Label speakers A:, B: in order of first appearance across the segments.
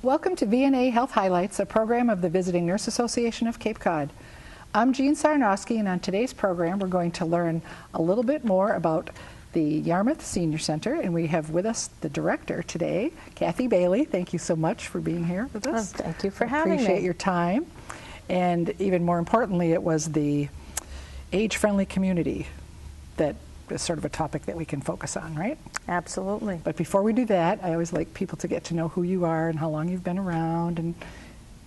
A: Welcome to VNA Health Highlights, a program of the Visiting Nurse Association of Cape Cod. I'm Jean Sarnowski, and on today's program we're going to learn a little bit more about the Yarmouth Senior Center, and we have with us the director today, Kathy Bailey. Thank you so much for being here with us.
B: Oh, thank you for having me.
A: Appreciate your time. And even more importantly, it was the age-friendly community that is sort of a topic that we can focus on, right?
B: Absolutely.
A: But before we do that, I always like people to get to know who you are and how long you've been around and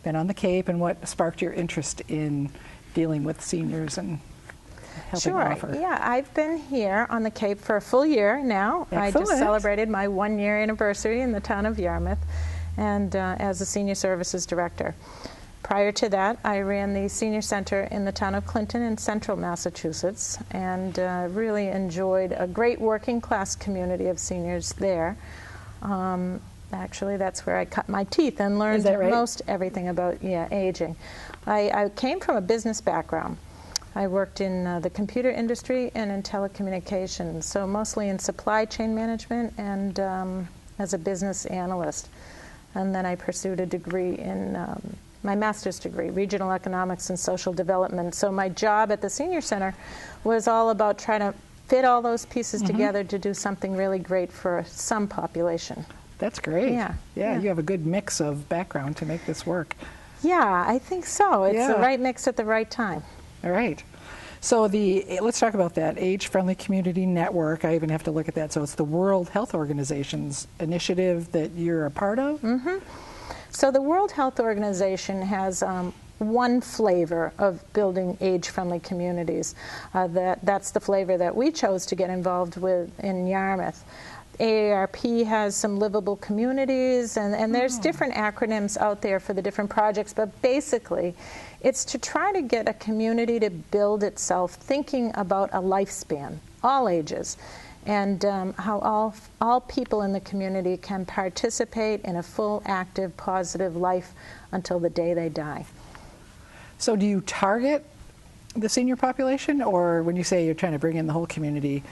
A: been on the Cape, and what sparked your interest in dealing with seniors and helping offer.
B: Yeah, I've been here on the Cape for a full year now.
A: Excellent.
B: I just celebrated my 1-year anniversary in the town of Yarmouth, and as a senior services director. Prior to that, I ran the senior center in the town of Clinton in central Massachusetts, and really enjoyed a great working class community of seniors there. Actually, that's where I cut my teeth and learned most everything about aging. I came from a business background. I worked in the computer industry and in telecommunications, so mostly in supply chain management and as a business analyst. And then I pursued a degree in my master's degree, regional economics and social development. So my job at the senior center was all about trying to fit all those pieces together to do something really great for some population.
A: That's great.
B: Yeah.
A: You have a good mix of background to make this work.
B: Yeah, I think so. It's the right mix at the right time.
A: All right. So let's talk about that age-friendly community network. I even have to look at that. So it's the World Health Organization's initiative that you're a part of?
B: So the World Health Organization has one flavor of building age-friendly communities. That's the flavor that we chose to get involved with in Yarmouth. AARP has some livable communities, and there's different acronyms out there for the different projects, but basically it's to try to get a community to build itself thinking about a lifespan, all ages, and how all people in the community can participate in a full, active, positive life until the day they die.
A: So do you target the senior population, or when you say you're trying to bring in the whole community,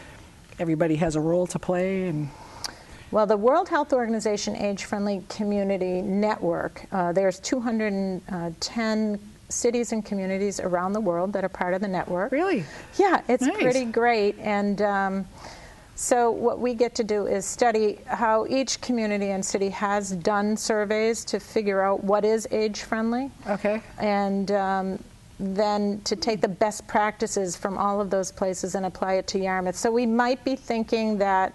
A: everybody has a role to play?
B: Well, the World Health Organization Age-Friendly Community Network, there's 210 cities and communities around the world that are part of the network.
A: Really?
B: Yeah, it's
A: nice.
B: Pretty great. And so what we get to do is study how each community and city has done surveys to figure out what is age-friendly.
A: Okay.
B: And then to take the best practices from all of those places and apply it to Yarmouth. So we might be thinking that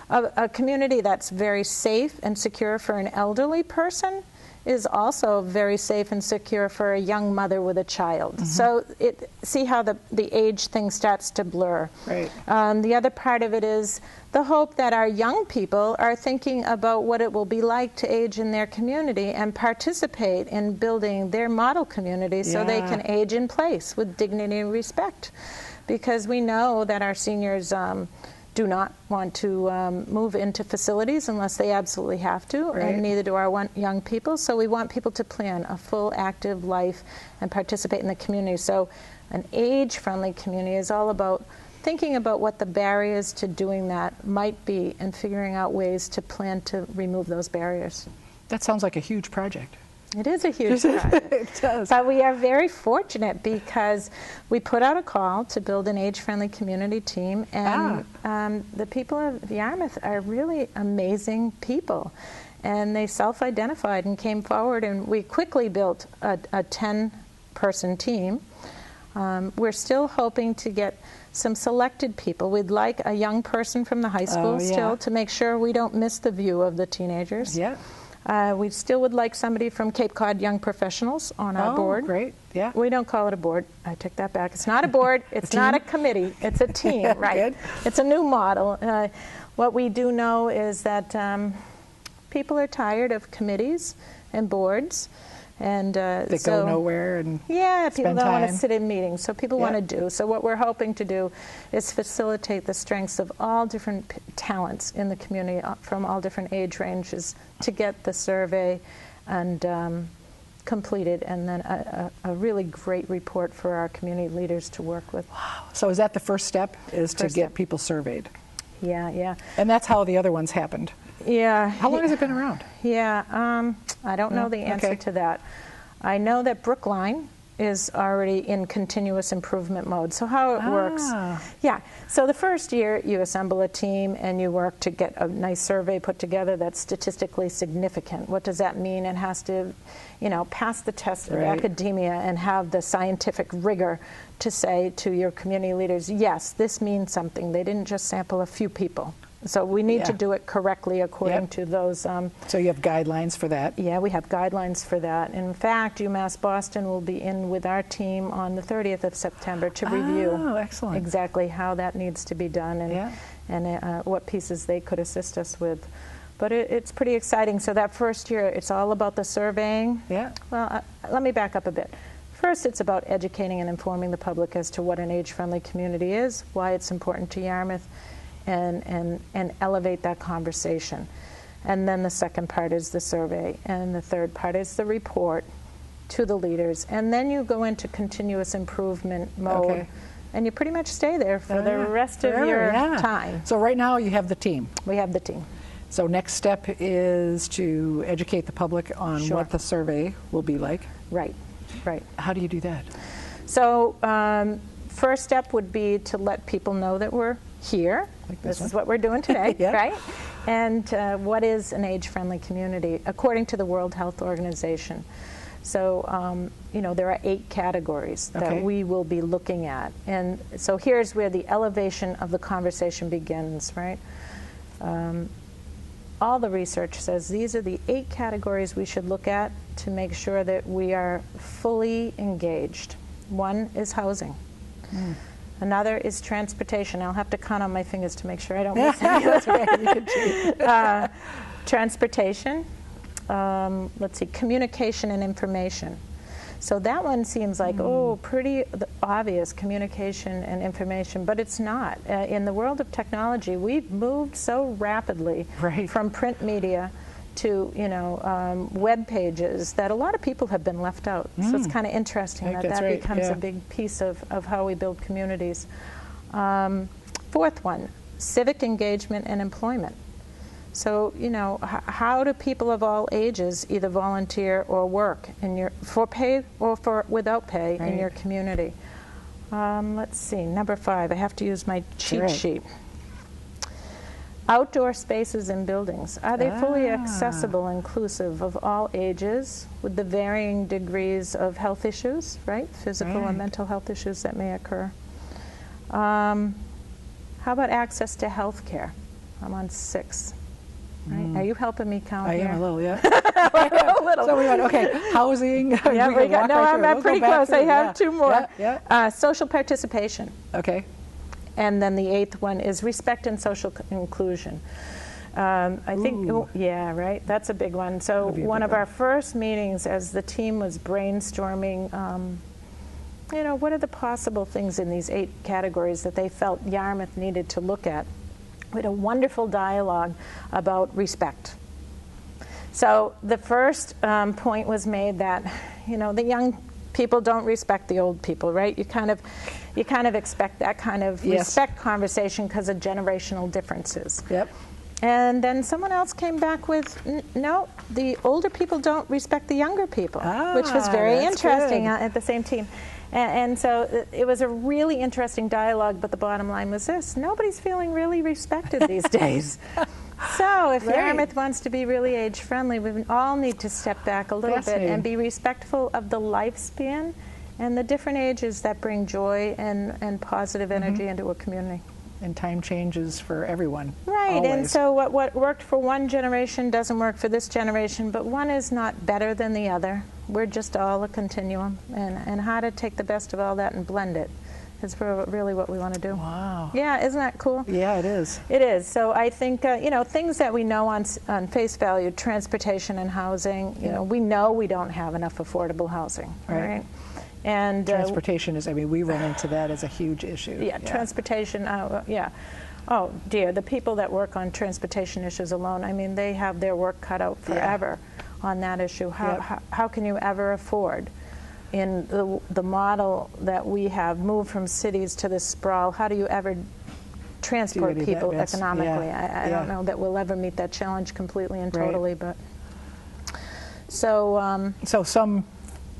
B: a community that's very safe and secure for an elderly person is also very safe and secure for a young mother with a child. So see how the age thing starts to blur.
A: Right.
B: The other part of it is the hope that our young people are thinking about what it will be like to age in their community and participate in building their model community so they can age in place with dignity and respect. Because we know that our seniors do not want to move into facilities unless they absolutely have to, and neither do our young people. So we want people to plan a full, active life and participate in the community. So an age-friendly community is all about thinking about what the barriers to doing that might be and figuring out ways to plan to remove those barriers.
A: That sounds like a huge project.
B: It is a huge project.
A: It does.
B: But we are very fortunate because we put out a call to build an age-friendly community team, and the people of Yarmouth are really amazing people. And they self-identified and came forward, and we quickly built a 10-person team. We're still hoping to get some selected people. We'd like a young person from the high school still to make sure we don't miss the view of the teenagers.
A: Yeah.
B: We still would like somebody from Cape Cod Young Professionals on our board.
A: Oh, great. Yeah.
B: We don't call it a board. I take that back. It's not a board. It's not a committee. It's a team, right?
A: Good.
B: It's a new model. What we do know is that people are tired of committees and boards. And
A: they go nowhere and
B: people don't want to
A: time.
B: sit in meetings, so people want to do. So what we're hoping to do is facilitate the strengths of all different talents in the community from all different age ranges to get the survey and completed, and then a really great report for our community leaders to work with.
A: Wow. So is that the first step, is to get people surveyed?
B: Yeah.
A: And that's how the other ones happened?
B: Yeah.
A: How long has it been around?
B: Yeah, I don't know the answer to that. I know that Brookline is already in continuous improvement mode. So how it works, yeah. So the first year you assemble a team and you work to get a nice survey put together that's statistically significant. What does that mean? It has to, pass the test of academia and have the scientific rigor to say to your community leaders, yes, this means something. They didn't just sample a few people. So we need to do it correctly according to those.
A: So you have guidelines for that?
B: Yeah, we have guidelines for that. In fact, UMass Boston will be in with our team on the 30th of September to review exactly how that needs to be done and what pieces they could assist us with. But it's pretty exciting. So that first year, it's all about the surveying.
A: Yeah.
B: Well, let me back up a bit. First, it's about educating and informing the public as to what an age-friendly community is, why it's important to Yarmouth, and elevate that conversation. And then the second part is the survey, and the third part is the report to the leaders. And then you go into continuous improvement mode, and you pretty much stay there for the rest of your time.
A: So right now you have the team.
B: We have the team.
A: So next step is to educate the public on what the survey will be like.
B: Right, right.
A: How do you do that?
B: So first step would be to let people know that we're here. Like this is what we're doing today, right? And what is an age-friendly community according to the World Health Organization? So, there are 8 categories that we will be looking at. And so here's where the elevation of the conversation begins, right? All the research says these are the 8 categories we should look at to make sure that we are fully engaged. One is housing. Another is transportation. I'll have to count on my fingers to make sure I don't miss any.
A: That's right. You can cheat.
B: Transportation. Let's see, communication and information. So that one seems like, pretty obvious, communication and information, but it's not. In the world of technology, we've moved so rapidly from print media to web pages that a lot of people have been left out. So it's kind of interesting that becomes a big piece of how we build communities. Fourth one, civic engagement and employment. So how do people of all ages either volunteer or work for pay or for without pay in your community? Let's see, number 5. I have to use my cheat sheet. Outdoor spaces and buildings. Are they fully accessible, inclusive of all ages, with the varying degrees of health issues, right? Physical and mental health issues that may occur. How about access to health care? I'm on 6. Right? Are you helping me count here?
A: I am a little, yeah.
B: A little.
A: So we went, housing.
B: Yeah, I'm pretty close. I have 2 more.
A: Yeah.
B: Social participation.
A: Okay.
B: And then the 8th one is respect and social inclusion. I think, right? That's a big one. So one of our first meetings as the team was brainstorming, what are the possible things in these 8 categories that they felt Yarmouth needed to look at? We had a wonderful dialogue about respect. So the first point was made that, the young people don't respect the old people, right? You kind of expect that kind of respect conversation because of generational differences.
A: Yep.
B: And then someone else came back with, no, the older people don't respect the younger people, which was very interesting at the same team. And so it was a really interesting dialogue, but the bottom line was this: nobody's feeling really respected these days. So if Yarmouth wants to be really age-friendly, we all need to step back a little bit and be respectful of the lifespan and the different ages that bring joy and positive energy into a community.
A: And time changes for everyone.
B: Right,
A: always.
B: And so what worked for one generation doesn't work for this generation, but one is not better than the other. We're just all a continuum, and how to take the best of all that and blend it is really what we want to do.
A: Wow.
B: Yeah, isn't that cool?
A: Yeah, it is.
B: It is. So I think, things that we know on face value, transportation and housing, we know we don't have enough affordable housing, right? And
A: transportation is, we run into that as a huge issue.
B: Yeah, transportation, Oh dear, the people that work on transportation issues alone, they have their work cut out forever on that issue. How can you ever afford, in the model that we have moved from cities to this sprawl, how do you ever transport
A: Do any of
B: people
A: that mess.
B: economically.
A: Yeah.
B: I don't know that we'll ever meet that challenge completely and totally, but so
A: So some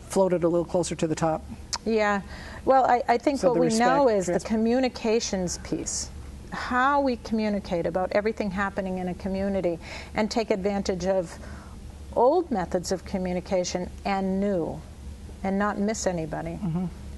A: floated a little closer to the top.
B: yeah. Well, I think
A: So
B: what
A: the
B: we know
A: respect,
B: is the communications piece, how we communicate about everything happening in a community and take advantage of old methods of communication and new, and not miss anybody,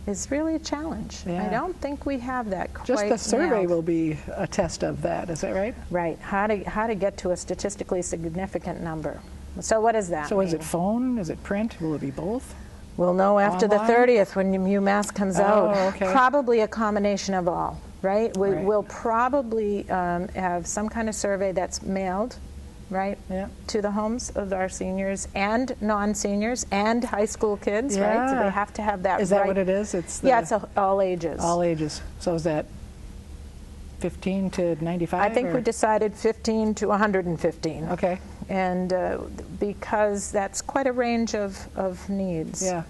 B: is really a challenge.
A: Yeah.
B: I don't think we have that quite
A: Just the survey
B: nailed.
A: will be a test of that, is that right?
B: Right, how to get to a statistically significant number. So what does that
A: So
B: mean?
A: is it phone, is it print, will it be both?
B: We'll know after
A: Online?
B: the 30th when UMass comes out.
A: Okay.
B: Probably a combination of all, right?
A: Right.
B: We'll probably have some kind of survey that's mailed, right,
A: Yeah.
B: to the homes of our seniors and non-seniors and high school kids, right? So
A: Yeah.
B: they have to have that
A: Is that
B: right.
A: what it is? It's
B: Yeah, it's all ages.
A: all ages. So is that 15 to 95?
B: I think
A: or?
B: we decided 15 to 115.
A: Okay.
B: And because that's quite a range of needs.
A: Yeah.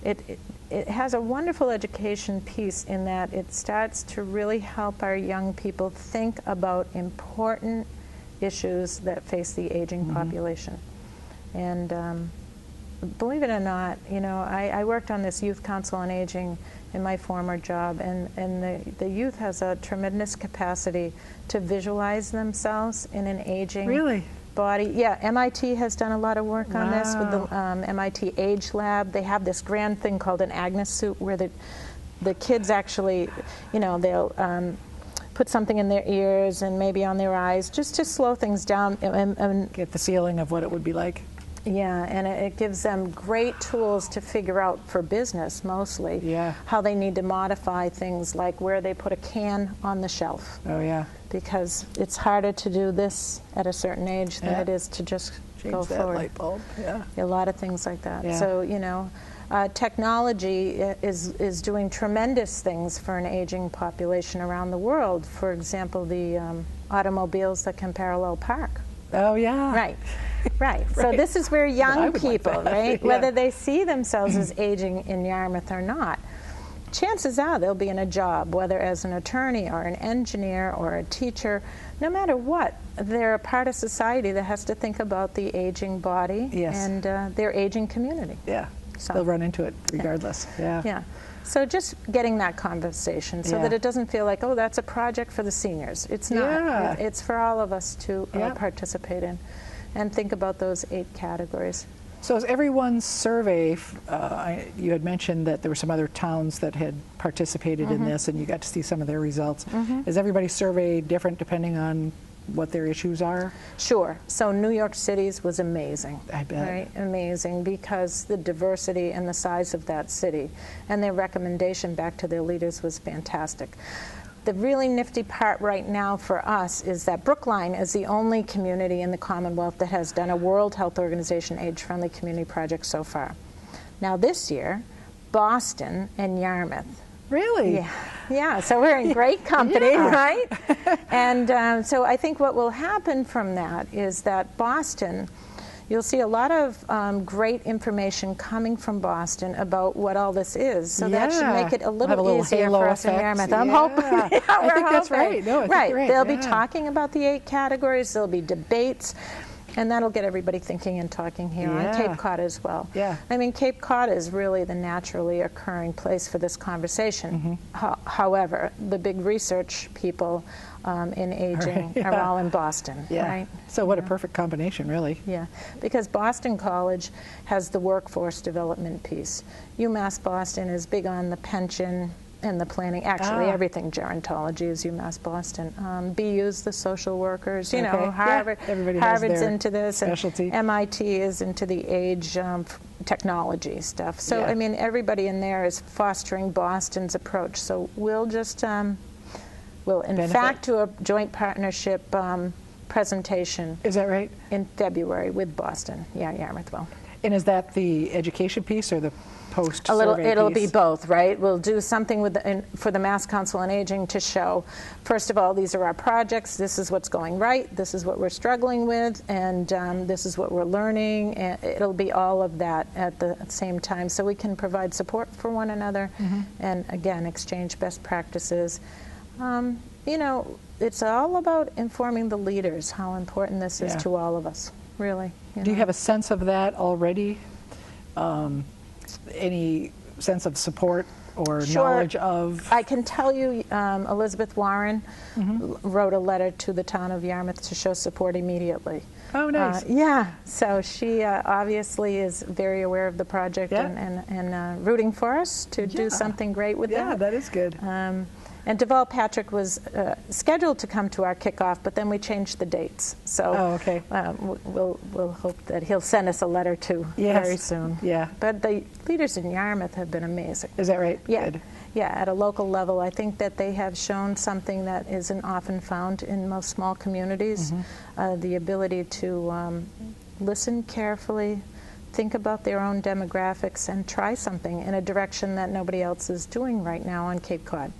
B: It has a wonderful education piece in that it starts to really help our young people think about important issues that face the aging population. And believe it or not, you know, I worked on this Youth Council on Aging in my former job, and the youth has a tremendous capacity to visualize themselves in an aging
A: Really?
B: body. Yeah, MIT has done a lot of work on this with the
A: Wow.
B: MIT Age Lab. They have this grand thing called an Agnes suit where the kids actually, you know, they'll put something in their ears and maybe on their eyes just to slow things down. And
A: Get the feeling of what it would be like.
B: yeah, and it gives them great tools to figure out, for business mostly,
A: Yeah.
B: how they need to modify things like where they put a can on the shelf,
A: Oh, yeah.
B: because it's harder to do this at a certain age than
A: Yeah.
B: it is to just
A: Change
B: go
A: that
B: forward.
A: light bulb. Yeah.
B: A lot of things like that.
A: Yeah.
B: So, you know, technology is doing tremendous things for an aging population around the world. For example, the automobiles that can parallel park.
A: Oh, yeah.
B: Right, right. So
A: Right.
B: this is where
A: I
B: young
A: would like
B: people,
A: that.
B: right,
A: Yeah.
B: whether they see themselves as aging in Yarmouth or not, chances are they'll be in a job, whether as an attorney or an engineer or a teacher. No matter what, they're a part of society that has to think about the aging body
A: Yes.
B: and their aging community.
A: Yeah.
B: So-
A: They'll run into it regardless. Yeah.
B: Yeah. So just getting that conversation so
A: Yeah.
B: that it doesn't feel like, oh, that's a project for the seniors. It's not.
A: Yeah.
B: It's for all of us to
A: Yeah.
B: participate in and think about those 8 categories.
A: So is everyone's survey, you had mentioned that there were some other towns that had participated in this and you got to see some of their results. Is everybody's survey different depending on what their issues are?
B: Sure. So New York City's was amazing.
A: I bet.
B: Right? Amazing, because the diversity and the size of that city and their recommendation back to their leaders was fantastic. The really nifty part right now for us is that Brookline is the only community in the Commonwealth that has done a World Health Organization age-friendly community project so far. Now this year, Boston and Yarmouth.
A: Really?
B: Yeah, yeah. So we're in great company,
A: Yeah.
B: right? And so I think what will happen from that is that Boston, you'll see a lot of great information coming from Boston about what all this is. So that should
A: Yeah.
B: make it a
A: Have
B: little,
A: a little
B: easier
A: halo
B: for us in
A: effect.
B: Yarmouth. I'm
A: Yeah.
B: hoping.
A: I think that's right. No, I think
B: right.
A: you're right.
B: They'll be
A: Yeah.
B: talking about the 8 categories. There'll be debates. And that'll get everybody thinking and talking here on
A: Yeah.
B: Cape Cod as well.
A: Yeah.
B: I mean, Cape Cod is really the naturally occurring place for this conversation. However, the big research people in aging
A: Yeah.
B: are all in Boston,
A: Yeah.
B: right?
A: So what a perfect combination, really.
B: Yeah, because Boston College has the workforce development piece. UMass Boston is big on the pension and the planning. Actually, everything gerontology is UMass Boston. BU's the social workers. You
A: Okay.
B: know,
A: Yeah.
B: Harvard.
A: Everybody has
B: Harvard's
A: their
B: into this,
A: specialty.
B: and MIT is into the age technology stuff. So
A: Yeah.
B: I mean, everybody in there is fostering Boston's approach. So we'll just we'll in
A: Benefit.
B: fact do a joint partnership presentation
A: Is that right?
B: in February with Boston. Yeah, Yarmouth will.
A: And is that the education piece or the post
B: A little,
A: survey
B: it'll
A: piece?
B: be both, right? We'll do something with for the Mass Council on Aging to show, first of all, these are our projects, this is what's going right, this is what we're struggling with, and this is what we're learning. And it'll be all of that at the same time, so we can provide support for one another and, again, exchange best practices. You know, it's all about informing the leaders how important this is to all of us, really.
A: Do you have a sense of that already? Any sense of support or knowledge of?
B: I can tell you Elizabeth Warren wrote a letter to the town of Yarmouth to show support immediately.
A: Oh, nice.
B: Yeah, so she obviously is very aware of the project and rooting for us to do something great with that.
A: Yeah, that is good.
B: And Deval Patrick was scheduled to come to our kickoff, but then we changed the dates. So we'll hope that he'll send us a letter too very soon.
A: Yeah.
B: But the leaders in Yarmouth have been amazing.
A: Is that right?
B: Yeah.
A: Good.
B: Yeah, at a local level, I think that they have shown something that isn't often found in most small communities, the ability to listen carefully, think about their own demographics, and try something in a direction that nobody else is doing right now on Cape Cod.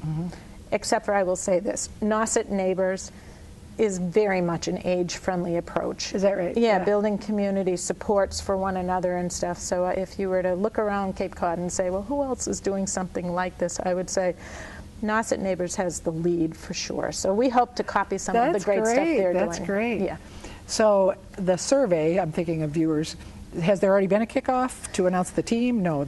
B: Except for, I will say this, Nauset Neighbors is very much an age-friendly approach.
A: Is that right?
B: Yeah, building community supports for one another and stuff. So if you were to look around Cape Cod and say, well, who else is doing something like this, I would say Nauset Neighbors has the lead for sure. So we hope to copy some of the great stuff they're doing.
A: That's great.
B: Yeah.
A: So the survey, I'm thinking of viewers, has there already been a kickoff to announce the team? No,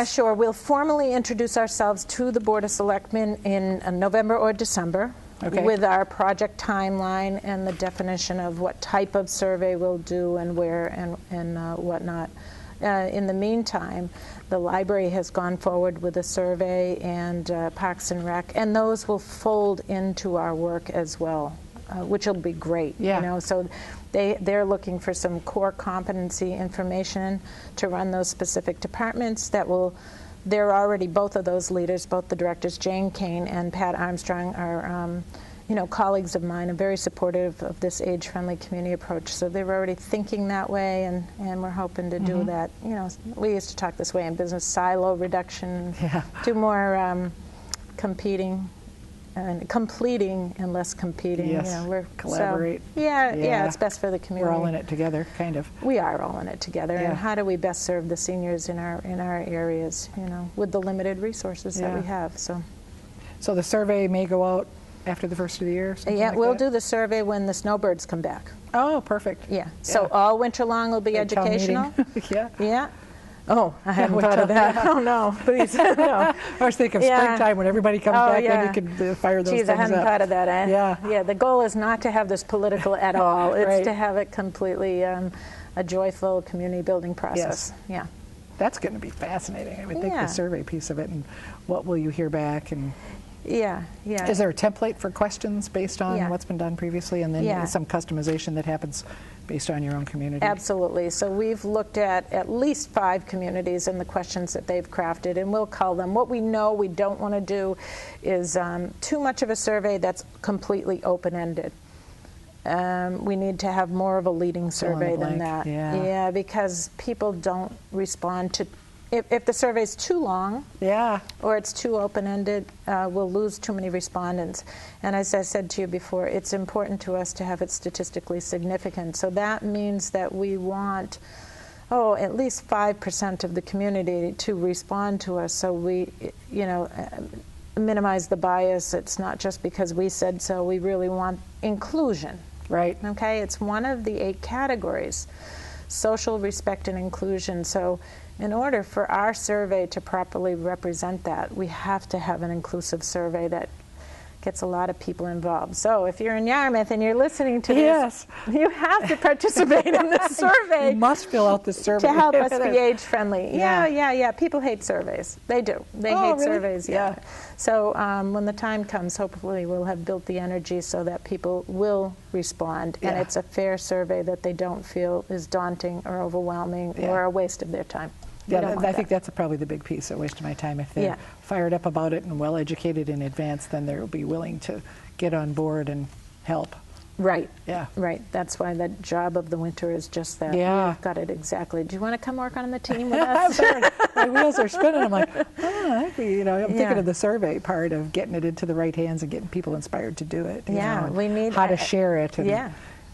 B: sure. We'll formally introduce ourselves to the Board of Selectmen in November or December with our project timeline and the definition of what type of survey we'll do and where and whatnot. In the meantime, the library has gone forward with a survey and Parks and Rec, and those will fold into our work as well, which will be great. You know, so they're looking for some core competency information to run those specific departments that will. They're already, both of those leaders, both the directors, Jane Kane and Pat Armstrong, are colleagues of mine and very supportive of this age-friendly community approach. So they're already thinking that way, and we're hoping to do that. You know, we used to talk this way in business: silo reduction, do more completing and less competing.
A: Yes,
B: you know,
A: collaborate.
B: So, yeah, it's best for the community.
A: We're all in it together, kind of.
B: We are all in it together. And how do we best serve the seniors in our areas? You know, with the limited resources that we have.
A: So the survey may go out after the first of the year.
B: We'll do the survey when the snowbirds come back.
A: Oh, perfect.
B: Yeah. So all winter long will be educational. Yeah. Oh, I hadn't thought of that. Oh, no, please. No.
A: I was thinking of springtime when everybody comes back, then you can fire those things
B: I hadn't thought of that.
A: Yeah,
B: the goal is not to have this political at all. It's to have it completely a joyful community building process. Yeah.
A: That's going to be fascinating. I would think the survey piece of it, and what will you hear back, and Is there a template for questions based on what's been done previously, and then some customization that happens based on your own community?
B: Absolutely. So we've looked at least 5 communities and the questions that they've crafted, and we'll call them. What we know we don't want to do is too much of a survey that's completely open-ended. We need to have more of a leading survey than that. Yeah, because people don't respond to. If the survey's too long, or it's too open-ended, we'll lose too many respondents. And as I said to you before, it's important to us to have it statistically significant. So that means that we want, at least 5% of the community to respond to us, so we, minimize the bias. It's not just because we said so. We really want inclusion.
A: Right.
B: Okay. It's one of the 8 categories: social, respect, and inclusion. So in order for our survey to properly represent that, we have to have an inclusive survey that gets a lot of people involved. So if you're in Yarmouth and you're listening to this, you have to participate in this survey.
A: You must fill out the survey.
B: To help us be age-friendly. Yeah. People hate surveys. They do. They hate
A: really?
B: surveys, So when the time comes, hopefully we'll have built the energy so that people will respond. And it's a fair survey that they don't feel is daunting or overwhelming or a waste of their time.
A: Yeah, I think that's probably the big piece, a waste of my time. If they're fired up about it and well-educated in advance, then they'll be willing to get on board and help.
B: Right.
A: Yeah.
B: Right. That's why the job of the winter is just that.
A: Yeah.
B: You've got it exactly. Do you want to come work on the team with us?
A: My wheels are spinning. I'm like, I'm thinking of the survey part of getting it into the right hands and getting people inspired to do it.
B: We need
A: how to share it. And,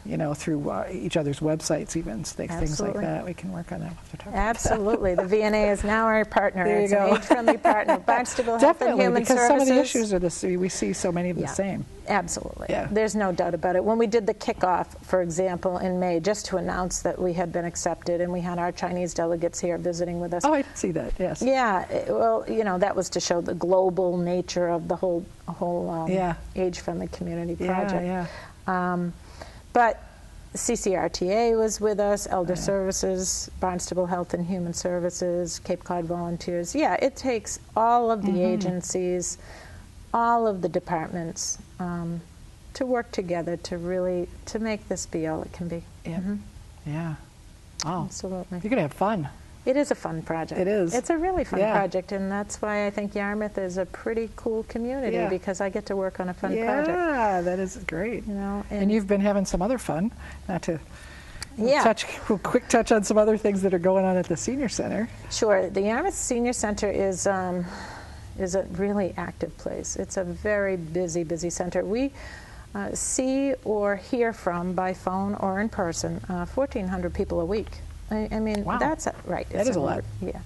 A: you know, through each other's websites, even things like
B: Absolutely.
A: that. We can work on that. We'll have to talk
B: Absolutely. The VNA is now our partner.
A: There you
B: it's
A: go.
B: an age-friendly partner. Barnstable Health and
A: Definitely,
B: Human
A: because
B: Services.
A: some of the issues are the same. We see so many of the same.
B: Absolutely.
A: Yeah.
B: There's no doubt about it. When we did the kickoff, for example, in May, just to announce that we had been accepted, and we had our Chinese delegates here visiting with us.
A: Oh, I did see that, yes.
B: Yeah, well, you know, that was to show the global nature of the whole age-friendly community project.
A: Yeah.
B: But CCRTA was with us, Elder Services, Barnstable Health and Human Services, Cape Cod Volunteers. Yeah, it takes all of the agencies, all of the departments to work together to really to make this be all it can be.
A: Yeah. Yeah. Oh,
B: Absolutely.
A: you're going to have fun.
B: It is a fun project.
A: It is.
B: It's a really fun
A: Yeah.
B: project, and that's why I think Yarmouth is a pretty cool community
A: Yeah.
B: because I get to work on a fun
A: Yeah,
B: project.
A: that is great.
B: You know,
A: And you've been having some other fun. Not to
B: yeah.
A: quick touch on some other things that are going on at the Senior Center.
B: Sure. The Yarmouth Senior Center is a really active place. It's a very busy center. We see or hear from by phone or in person 1,400 people a week. I mean,
A: Wow.
B: that's right.
A: That is a lot.
B: Yeah.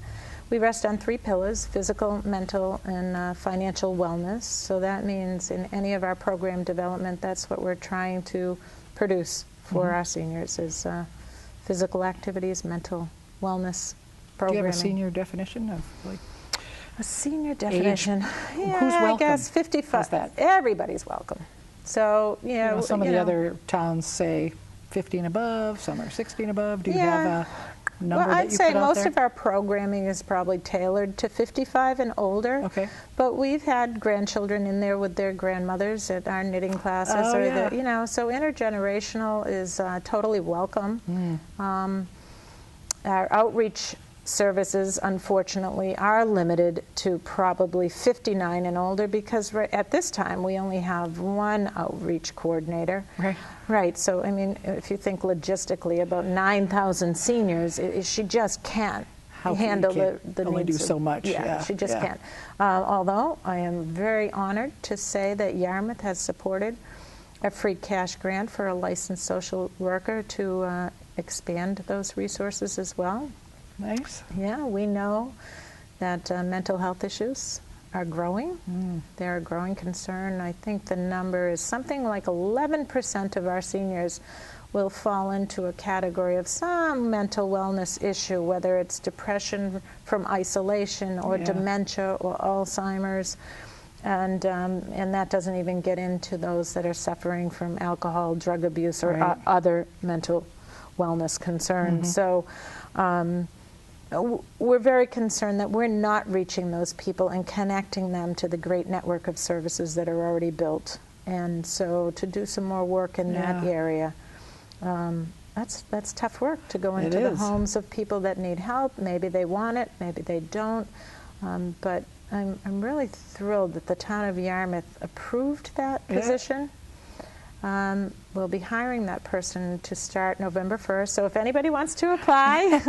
B: We rest on 3 pillars: physical, mental, and financial wellness. So that means in any of our program development, that's what we're trying to produce for our seniors is physical activities, mental wellness
A: Do you
B: programming.
A: have a senior definition of like?
B: A senior definition. Yeah,
A: Who's welcome?
B: I guess 55.
A: How's that?
B: Everybody's welcome. So,
A: You know, some of
B: you
A: the
B: know,
A: other towns say 50 and above, some are 60 and above. Do you
B: Yeah.
A: have a number
B: well,
A: that
B: I'd
A: you
B: say
A: put out
B: most
A: there?
B: of our programming is probably tailored to 55 and older.
A: Okay.
B: But we've had grandchildren in there with their grandmothers at our knitting classes.
A: Oh,
B: or
A: yeah.
B: you know, so intergenerational is totally welcome. Our outreach services, unfortunately, are limited to probably 59 and older because at this time we only have one outreach coordinator.
A: Right.
B: Right. So, I mean, if you think logistically about 9,000 seniors, she just can't handle the
A: only
B: needs
A: do so much. Yeah,
B: she just
A: yeah.
B: can't. Although I am very honored to say that Yarmouth has supported a free cash grant for a licensed social worker to expand those resources as well.
A: Nice.
B: Yeah, we know that mental health issues are growing. They're a growing concern. I think the number is something like 11% of our seniors will fall into a category of some mental wellness issue, whether it's depression from isolation or
A: Yeah.
B: dementia or Alzheimer's. And that doesn't even get into those that are suffering from alcohol, drug abuse, or
A: Right.
B: other mental wellness concerns. So we're very concerned that we're not reaching those people and connecting them to the great network of services that are already built. And so to do some more work in that
A: Yeah.
B: area, that's tough work, to go
A: It
B: into the
A: is.
B: homes of people that need help. Maybe they want it, maybe they don't. But I'm really thrilled that the town of Yarmouth approved that
A: Yeah.
B: position. We'll be hiring that person to start November 1st. So if anybody wants to apply,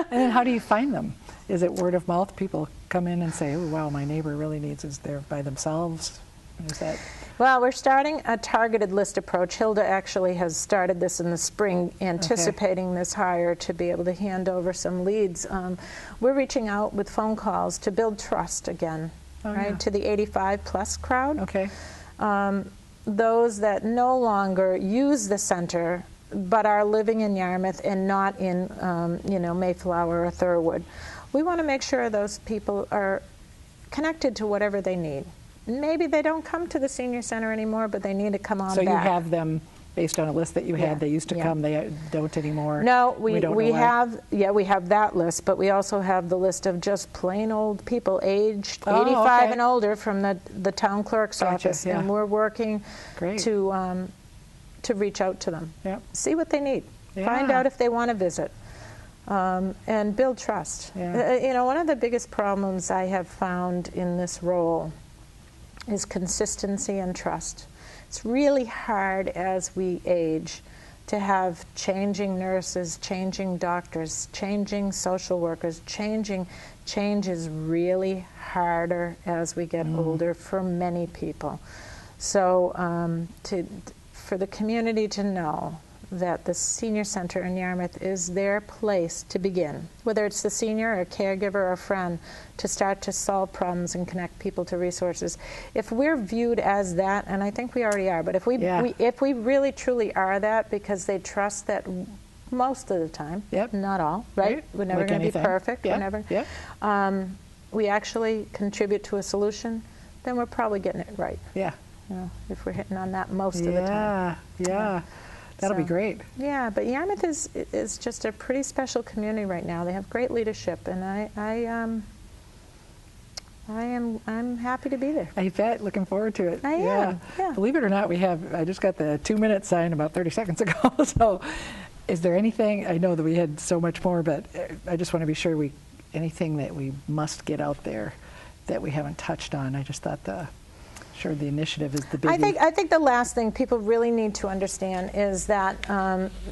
A: And then how do you find them? Is it word of mouth? People come in and say, oh, wow, my neighbor really needs is there by themselves? Is that?
B: well, we're starting a targeted list approach. Hilda actually has started this in the spring, anticipating this hire to be able to hand over some leads. We're reaching out with phone calls to build trust again,
A: Oh,
B: right,
A: yeah.
B: to the 85-plus crowd.
A: Okay.
B: Those that no longer use the center but are living in Yarmouth and not in Mayflower or Thurwood. We want to make sure those people are connected to whatever they need. Maybe they don't come to the senior center anymore, but they need to come on
A: So
B: back.
A: you have them based on a list that you
B: Yeah,
A: had. They used to
B: yeah.
A: come. They don't anymore.
B: No, we
A: don't know why.
B: have that list, but we also have the list of just plain old people aged
A: Oh,
B: 85
A: okay.
B: and older from the town clerk's
A: Gotcha,
B: office,
A: yeah.
B: and we're working
A: Great.
B: to reach out to them,
A: Yep.
B: see what they need, find
A: Yeah.
B: out if they want to visit, and build trust.
A: Yeah.
B: One of the biggest problems I have found in this role is consistency and trust. It's really hard as we age to have changing nurses, changing doctors, changing social workers, change is really harder as we get older for many people. So for the community to know that the senior center in Yarmouth is their place to begin, whether it's the senior, a caregiver, or a friend, to start to solve problems and connect people to resources. If we're viewed as that, and I think we already are, but if we really truly are that, because they trust that most of the time, not all, right? We're never going to be perfect. We're never. We actually contribute to a solution, then we're probably getting it right.
A: Yeah.
B: You know, if we're hitting on that most of the time.
A: Yeah. That'll be great.
B: Yeah, but Yarmouth is just a pretty special community right now. They have great leadership, and I'm happy to be there.
A: I bet. Looking forward to it.
B: I am. Yeah.
A: Believe it or not, I just got the 2-minute sign about 30 seconds ago. So, is there anything? I know that we had so much more, but I just want to be sure anything that we must get out there that we haven't touched on. I just thought the initiative is the biggie.
B: I think the last thing people really need to understand is that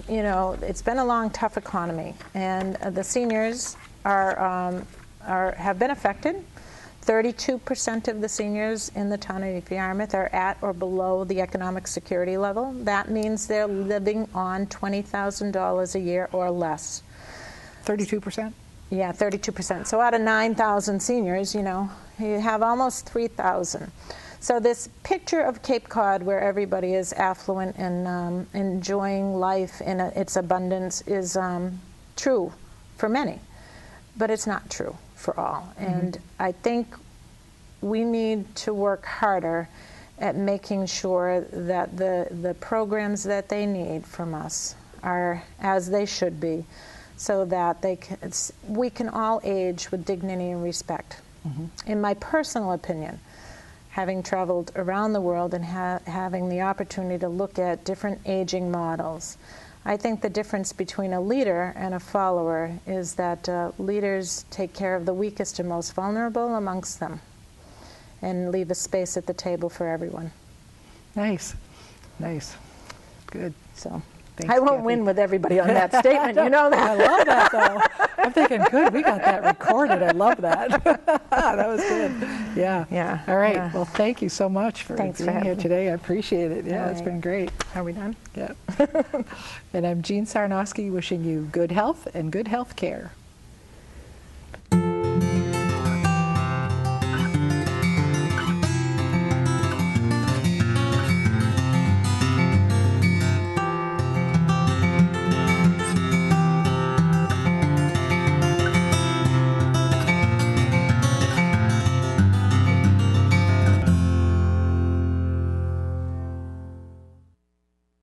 B: you know, it's been a long, tough economy, and the seniors have been affected. 32% of the seniors in the town of Yarmouth are at or below the economic security level. That means they're living on $20,000 a year or less.
A: 32%?
B: Yeah, 32%. So out of 9,000 seniors, you know, you have almost 3,000. So this picture of Cape Cod, where everybody is affluent and enjoying life in its abundance, is true for many, but it's not true for all. And I think we need to work harder at making sure that the programs that they need from us are as they should be, so that we can all age with dignity and respect. In my personal opinion, having traveled around the world and having the opportunity to look at different aging models, I think the difference between a leader and a follower is that leaders take care of the weakest and most vulnerable amongst them and leave a space at the table for everyone.
A: Nice. Good.
B: So
A: thanks,
B: I won't
A: Kathy.
B: win with everybody on that statement, you know that.
A: I love that, though. I'm thinking, good, we got that recorded. I love that. That was good. Yeah. All right.
B: Yeah.
A: Well, thank you so much for being here today. I appreciate it. Yeah, it's been great.
B: Are we done?
A: Yeah. And I'm Jean Sarnowski, wishing you good health and good health care.